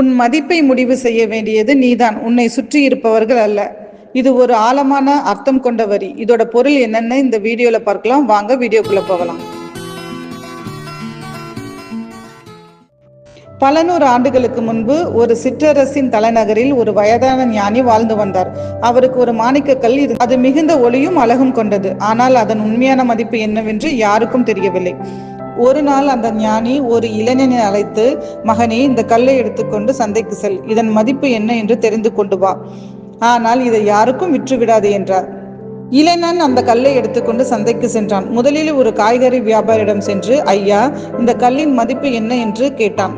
உன் மதிப்பை முடிவு செய்ய வேண்டியது நீதான், உன்னை சுற்றி இருப்பவர்கள் அல்ல. இது ஒரு ஆழமான அர்த்தம் கொண்ட வரி. இதோட பொருள் என்னன்னு இந்த வீடியோல பார்க்கலாம். வாங்க வீடியோக்குள்ள போகலாம். பல நூறு ஆண்டுகளுக்கு முன்பு ஒரு சிற்றரசின் தலைநகரில் ஒரு வயதான ஞானி வாழ்ந்து வந்தார். அவருக்கு ஒரு மாணிக்க கல் இருந்தது. அது மிகுந்த ஒளியும் அழகும் கொண்டது. ஆனால் அதன் உண்மையான மதிப்பு என்னவென்று யாருக்கும் தெரியவில்லை. ஒரு நாள் அந்த ஞானி ஒரு இளைஞனை அழைத்து, மகனே, இந்த கல்லை எடுத்துக்கொண்டு சந்தைக்கு செல். இதன் மதிப்பு என்ன என்று தெரிந்து கொண்டு வா. ஆனால் இதை யாருக்கும் விற்றுவிடாதே என்றார். இளைஞன் அந்த கல்லை எடுத்துக்கொண்டு சந்தைக்கு சென்றான். முதலில் ஒரு காய்கறி வியாபாரியிடம் சென்று, ஐயா, இந்த கல்லின் மதிப்பு என்ன என்று கேட்டான்.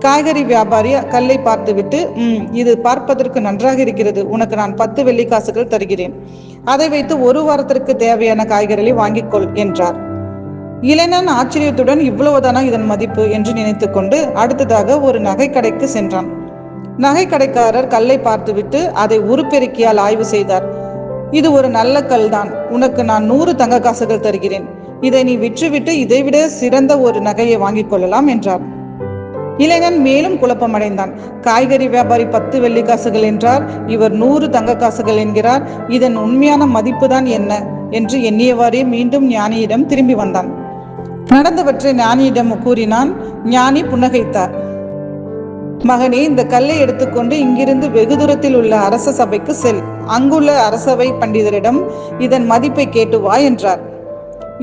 காய்கறி வியாபாரி கல்லை பார்த்துவிட்டு, இது பார்ப்பதற்கு நன்றாக இருக்கிறது. உனக்கு நான் 10 வெள்ளிக்காசுகள் தருகிறேன். அதை வைத்து ஒரு வாரத்திற்கு தேவையான காய்கறிகளை வாங்கிக்கொள் என்றார். இளைஞன் ஆச்சரியத்துடன், இவ்வளவுதானா இதன் மதிப்பு என்று நினைத்து கொண்டு அடுத்ததாக ஒரு நகை கடைக்கு சென்றான். நகை கடைக்காரர் கல்லை பார்த்துவிட்டு அதை உருப்பெருக்கியால் ஆய்வு செய்தார். இது ஒரு நல்ல கல் தான். உனக்கு நான் 100 தங்க காசுகள் தருகிறேன். இதை நீ விற்றுவிட்டு இதைவிட சிறந்த ஒரு நகையை வாங்கிக் கொள்ளலாம் என்றார். இளைஞன் மேலும் குழப்பமடைந்தான். காய்கறி வியாபாரி 10 வெள்ளிக்காசுகள் என்றார், இவர் 100 தங்க காசுகள் என்கிறார். இதன் உண்மையான மதிப்பு தான் என்ன என்று எண்ணியவாறே மீண்டும் ஞானியிடம் திரும்பி வந்தான். நடந்தவற்றை ஞானியிடம் கூறினான். ஞானி புன்னகைத்தார். மகனே, இந்த கல்லை எடுத்துக்கொண்டு இங்கிருந்து வெகு தூரத்தில் உள்ள அரச சபைக்கு செல். அங்குள்ள அரசவை பண்டிதரிடம் இதன் மதிப்பை கேட்டு வா என்றார்.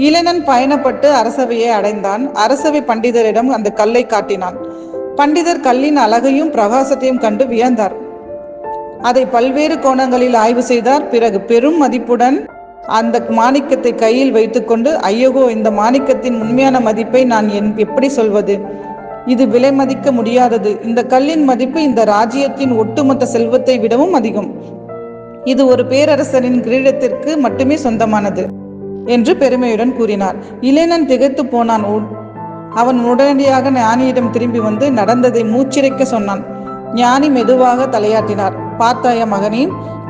இளைஞன் பயணப்பட்டு அரசவையை அடைந்தான். அரசவை பண்டிதரிடம் அந்த கல்லை காட்டினான். பண்டிதர் கல்லின் அழகையும் பிரகாசத்தையும் கண்டு வியந்தார். அதை பல்வேறு கோணங்களில் ஆய்வு செய்தார். பிறகு பெரும் மதிப்புடன் அந்த மாணிக்கத்தை கையில் வைத்துக்கொண்டு, ஐயோ, இந்த மாணிக்கத்தின் உண்மையான மதிப்பை நான் எப்படி சொல்வது? இது விலை மதிக்க முடியாதது. இந்த கல்லின் மதிப்பு இந்த ராஜ்யத்தின் ஒட்டுமொத்த செல்வத்தை விடவும் அதிகம். இது ஒரு பேரரசரின் கிரீடத்திற்கு மட்டுமே சொந்தமானது என்று பெருமையுடன் கூறினார். இளைஞன் திகைத்து போனான். அவன் உடனடியாக ஞானியிடம் திரும்பி வந்து நடந்ததை மூச்சிறைக்க சொன்னான். ஞானி மெதுவாக தலையாட்டினார். பார்த்தாய மகனே,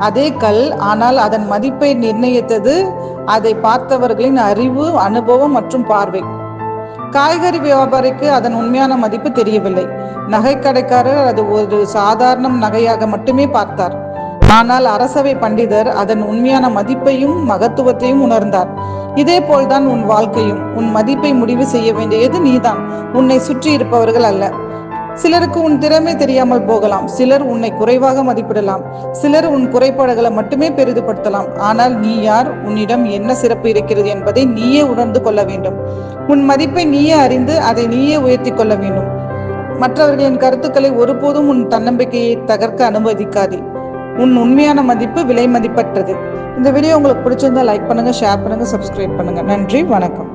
அதே கல், ஆனால் அதன் மதிப்பை நிர்ணயித்தது அதை பார்த்தவர்களின் அறிவு, அனுபவம் மற்றும் பார்வை. காய்கறி வியாபாரிக்கு அதன் உண்மையான மதிப்பு தெரியவில்லை. நகை கடைக்காரர் அது ஒரு சாதாரண நகையாக மட்டுமே பார்த்தார். ஆனால் அரசவை பண்டிதர் அதன் உண்மையான மதிப்பையும் மகத்துவத்தையும் உணர்ந்தார். இதே போல்தான் உன் வாழ்க்கையும். உன் மதிப்பை முடிவு செய்ய வேண்டியது நீதான், உன்னை சுற்றி இருப்பவர்கள் அல்ல. சிலருக்கு உன் திறமை தெரியாமல் போகலாம். சிலர் உன்னை குறைவாக மதிப்பிடலாம். சிலர் உன் குறைபாடுகளை மட்டுமே பெரிதுபடுத்தலாம். ஆனால் நீ யார், உன்னிடம் என்ன சிறப்பு இருக்கிறது என்பதை நீயே உணர்ந்து கொள்ள வேண்டும். உன் மதிப்பை நீயே அறிந்து அதை நீயே உயர்த்தி கொள்ள வேண்டும். மற்றவர்களின் கருத்துக்களை ஒருபோதும் உன் தன்னம்பிக்கையை தகர்க்க அனுமதிக்காதே. உன் உண்மையான மதிப்பு விலை மதிப்பற்றது. இந்த வீடியோ உங்களுக்கு பிடிச்சிருந்தா லைக் பண்ணுங்க, ஷேர் பண்ணுங்க, சப்ஸ்கிரைப் பண்ணுங்க. நன்றி, வணக்கம்.